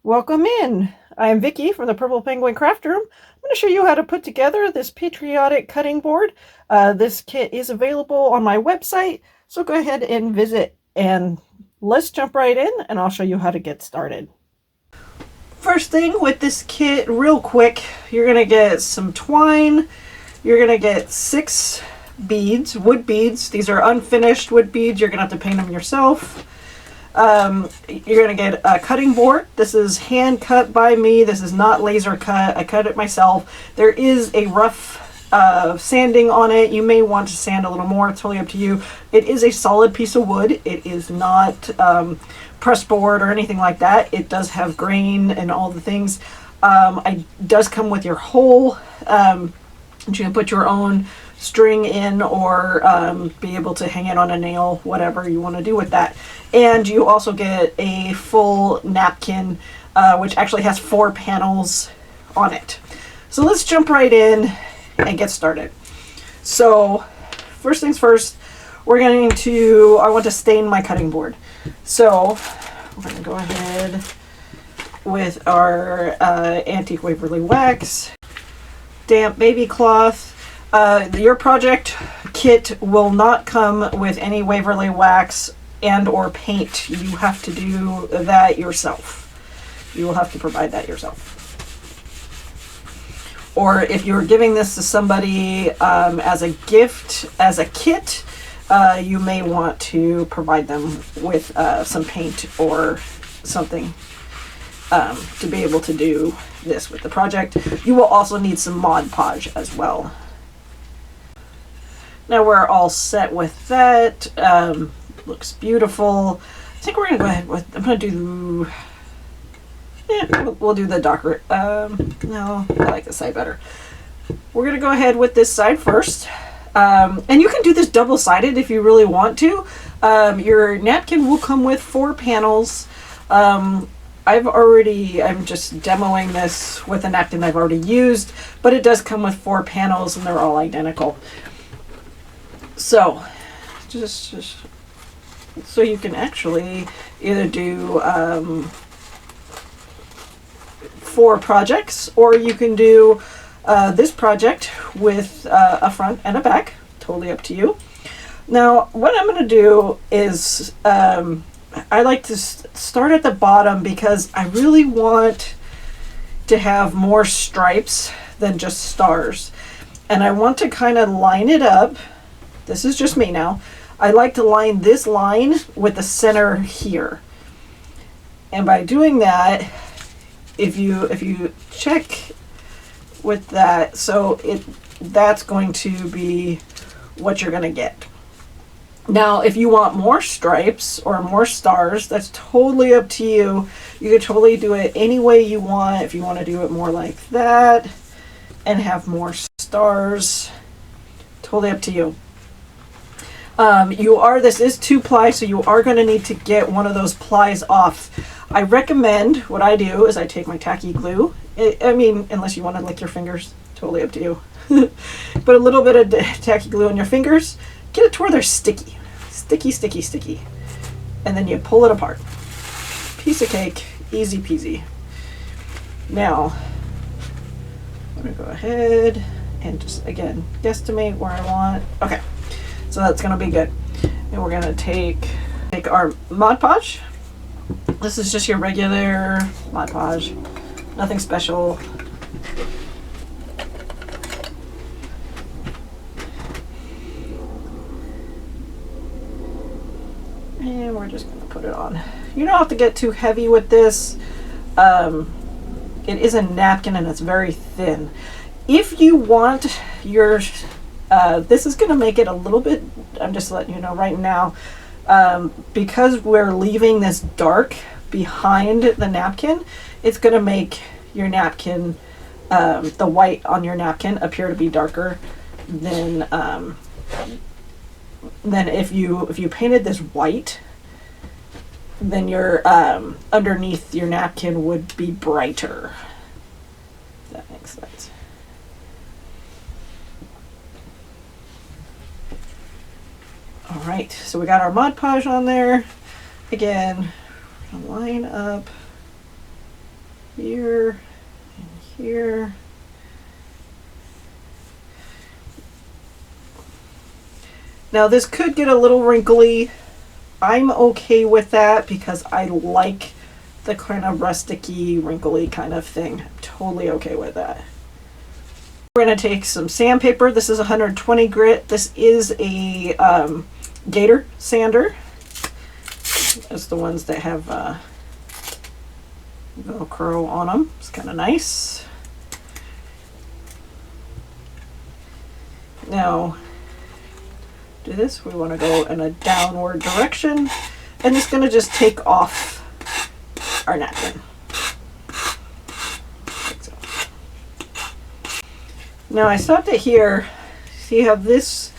Welcome in. I'm Vicky from the Purple Penguin Craft Room. I'm going to show you how to put together this Patriotic cutting board. This kit is available on my website, so go ahead and visit, and let's jump right in and I'll show you how to get started. First thing with this kit, real quick, you're going to get some twine. You're going to get 6 beads, wood beads. These are unfinished wood beads. You're going to have to paint them yourself. You're going to get a cutting board. This is hand cut by me. This is not laser cut. I cut it myself. There is a rough sanding on it. You may want to sand a little more. It's totally up to you. It is a solid piece of wood. It is not press board or anything like that. It does have grain and all the things. It does come with your hole. You can put your own string in or be able to hang it on a nail, whatever you want to do with that. And you also get a full napkin, which actually has 4 panels on it. So let's jump right in and get started. So first things first, I want to stain my cutting board. So we're going to go ahead with our Antique Waverly Wax, damp baby cloth. Your project kit will not come with any Waverly Wax and or paint. You have to do that yourself. You will have to provide that yourself. Or if you're giving this to somebody as a gift, as a kit, you may want to provide them with some paint or something to be able to do this with the project. You will also need some Mod Podge as well. Now we're all set with that. Looks beautiful. I think we're gonna go ahead with, I'm gonna do, we'll do the darker, no, I like this side better. We're gonna go ahead with this side first. And you can do this double-sided if you really want to. Your napkin will come with 4 panels. I'm just demoing this with a napkin I've already used, but it does come with 4 panels and they're all identical. So, just so you can actually either do 4 projects, or you can do this project with a front and a back. Totally up to you. Now, what I'm going to do is I like to start at the bottom because I really want to have more stripes than just stars. And I want to kind of line it up. This is just me now. I like to line this line with the center here. And by doing that, if you check with that, so that's going to be what you're going to get. Now, if you want more stripes or more stars, that's totally up to you. You can totally do it any way you want. If you want to do it more like that and have more stars, totally up to you. This is 2-ply, so you are going to need to get one of those plies off. I recommend, what I do is I take my tacky glue. Unless you want to lick your fingers, totally up to you. Put a little bit of tacky glue on your fingers. Get it to where they're sticky. Sticky, sticky, sticky. And then you pull it apart. Piece of cake, easy peasy. Now, I'm going to go ahead and just, again, guesstimate where I want. Okay. So that's going to be good. And we're going to take our Mod Podge. This is just your regular Mod Podge. Nothing special. And we're just going to put it on. You don't have to get too heavy with this. It is a napkin and it's very thin. If you want your this is going to make it a little bit, I'm just letting you know right now, because we're leaving this dark behind the napkin, it's going to make your napkin, the white on your napkin appear to be darker than if you painted this white, then your underneath your napkin would be brighter. If that makes sense. All right, so we got our Mod Podge on there. Again, we're gonna line up here and here. Now this could get a little wrinkly. I'm okay with that because I like the kind of rustic-y, wrinkly kind of thing. I'm totally okay with that. We're going to take some sandpaper. This is 120 grit. This is a gator sander. It's the ones that have Velcro on them. It's kind of nice. Now, do this. We want to go in a downward direction, and it's going to just take off our napkin. Like so. Now I stopped it here. See how this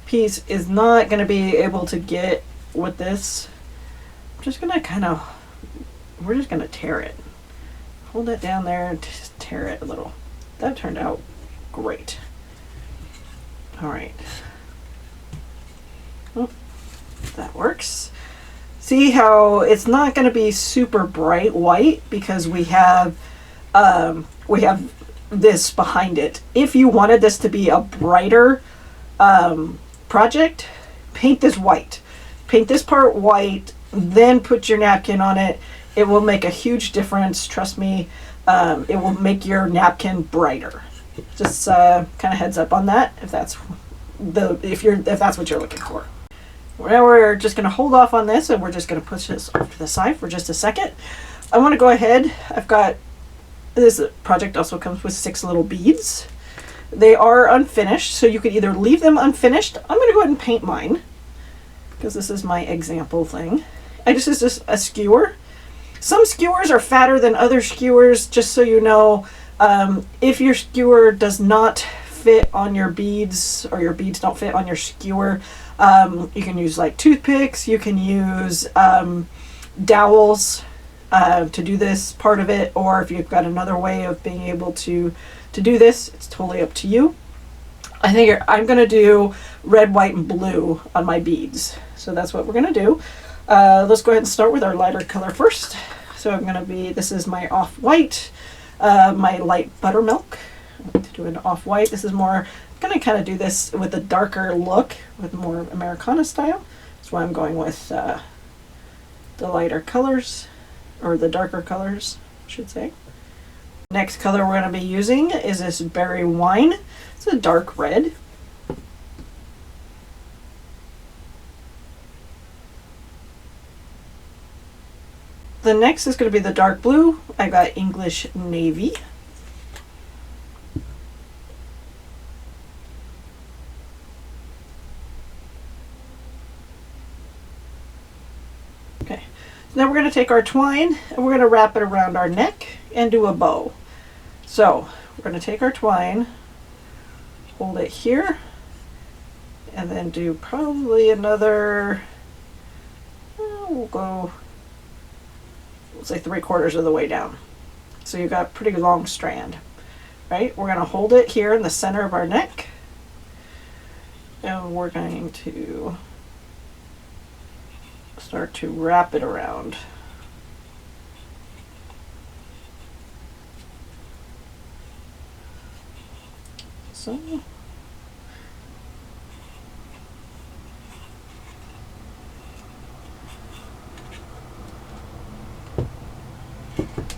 piece is not going to be able to get with this. I'm just going to we're just going to tear it. Hold it down there and just tear it a little. That turned out great. All right. Oh, that works. See how it's not going to be super bright white because we have this behind it. If you wanted this to be a brighter project, paint this white. Paint this part white, then put your napkin on it. It will make a huge difference. Trust me, it will make your napkin brighter. Just kind of heads up on that if that's what you're looking for. Now we're just going to hold off on this, and we're just going to push this off to the side for just a second. I want to go ahead. I've got this project also comes with 6 little beads. They are unfinished, so you could either leave them unfinished. I'm going to go ahead and paint mine because this is my example thing. I just use a skewer. Some skewers are fatter than other skewers, just so you know. If your skewer does not fit on your beads, or your beads don't fit on your skewer, you can use like toothpicks. You can use dowels to do this part of it, or if you've got another way of being able to do this, it's totally up to you. I think I'm going to do red, white, and blue on my beads. So that's what we're going to do. Let's go ahead and start with our lighter color first. So I'm going to this is my off-white, my light buttermilk. I'm going to do an off-white. This is more, I'm going to kind of do this with a darker look, with more Americana style. That's why I'm going with the lighter colors, or the darker colors, I should say. Next color we're going to be using is this berry wine. It's a dark red. The next is going to be the dark blue. I got English navy. Okay, so now we're going to take our twine and we're going to wrap it around our neck and do a bow. So we're going to take our twine, hold it here, and then do probably another, we'll go, let's say 3/4 of the way down. So you've got a pretty long strand, right? We're going to hold it here in the center of our neck, and we're going to start to wrap it around. So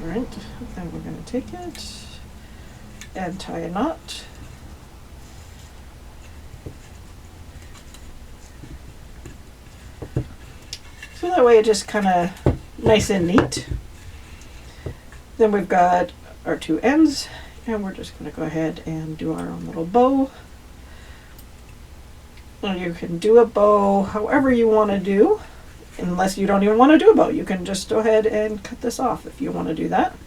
alright, then we're going to take it and tie a knot. So that way it just kind of nice and neat. Then we've got our 2 ends, and we're just going to go ahead and do our own little bow. And you can do a bow however you want to do. Unless you don't even want to do a bow, you can just go ahead and cut this off if you want to do that.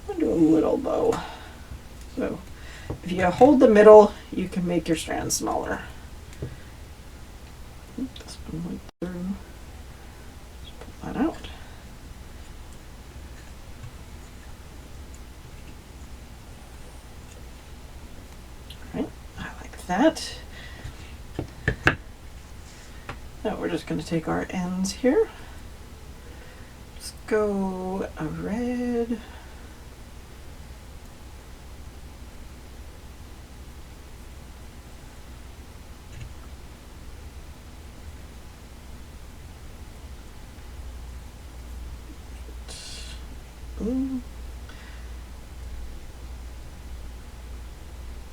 I'm going to do a little bow. So if you hold the middle, you can make your strand smaller. This one went through. Just pull that out. Alright, I like that. Now we're just going to take our ends here. Let's go a red.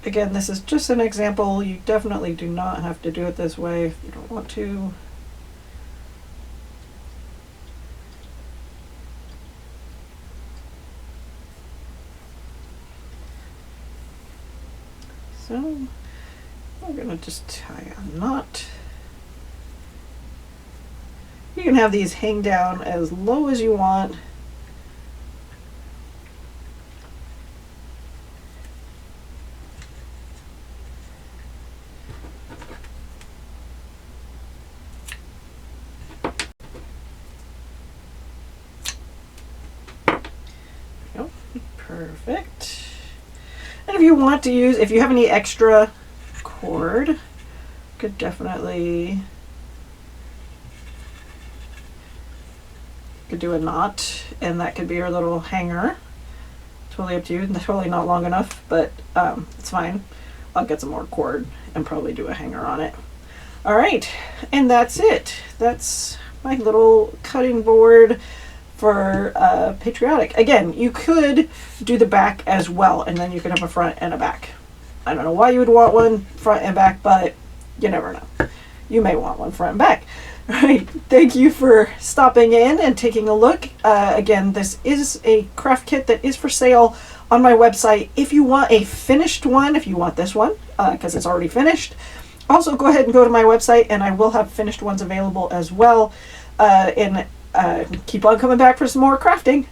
Again, this is just an example. You definitely do not have to do it this way if you don't want to. So we're gonna just tie a knot. You can have these hang down as low as you want. Perfect. And if you want to use, if you have any extra cord, could definitely do a knot, and that could be your little hanger. Totally up to you. Totally not long enough, but it's fine. I'll get some more cord and probably do a hanger on it. All right, and that's it. That's my little cutting board for Patriotic. Again, you could do the back as well, and then you could have a front and a back. I don't know why you would want one front and back, but you never know. You may want one front and back. All right, thank you for stopping in and taking a look. Again, this is a craft kit that is for sale on my website. If you want a finished one, if you want this one, because it's already finished, also go ahead and go to my website, and I will have finished ones available as well. And keep on coming back for some more crafting.